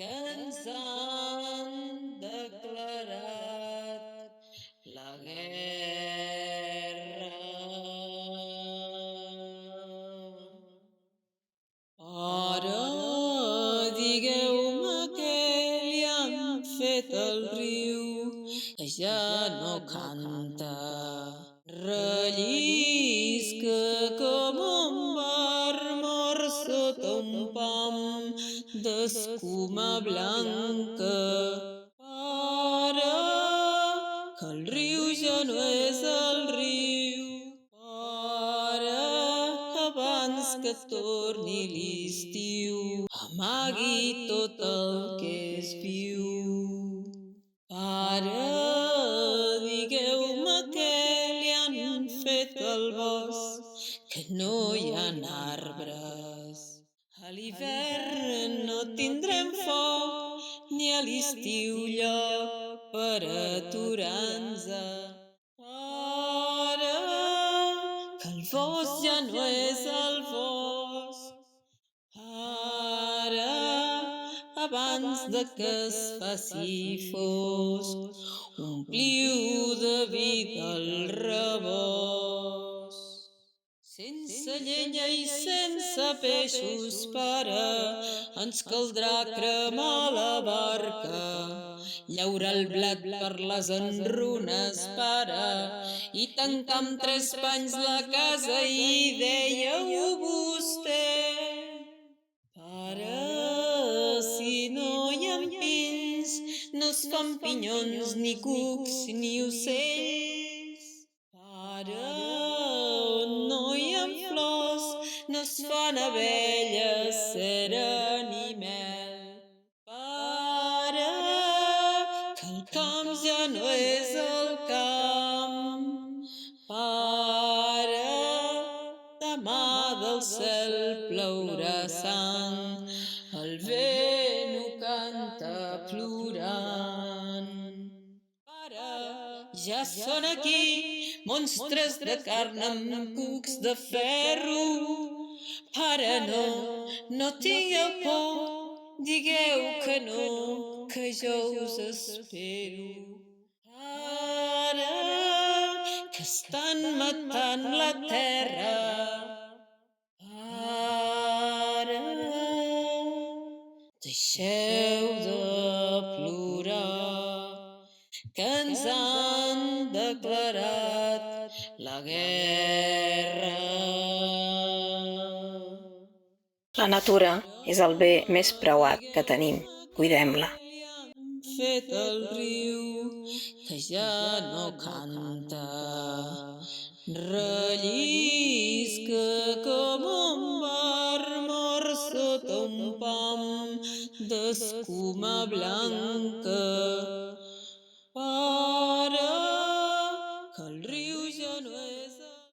que ens han declarat la guerra. Ara digueu-me què li han fet al riu, que ja no canta. Rellisca com un bar mort sota un pam d'escuma blanca. Para, que el riu ja no és el riu. Para, abans que torni l'estiu, amagui tot el que és viu. Pare, digueu-me què li han fet al bosc, que no hi ha arbres. A l'hivern no tindrem foc, ni a l'estiu lloc per aturar-nos. Pare, que el bosc ja no és el bosc. Ara, abans de que es faci fosc, ompliu de vida el rebost. Sense llenya i sense peixos, pare, ens caldrà cremar la barca, llaurar el blat per les enrunes, pare, i tancar amb 3 panys la casa, i dèieu vostè. Pare, si no hi ha pins, no es fan pinyons, ni cucs, ni ocells. Pare, on no hi ha flors, no es fan abelles, cera ni mel. Pare, que el camp ja no és el camp. Pare, demà del cel plourà sang, el vent ho canta plorant. Pare, ja són aquí monstres de carn amb cucs de ferro. Pare, no tingueu por, digueu que no, que jo us espero. Pare, que estan matant la terra. Pare, deixeu de plorar, que ens han declarat la guerra. La natura és el bé més preuat que tenim. Cuidem-la. Fet el riu que ja no canta, rellisca com un bar mort sota un pam d'escuma blanca.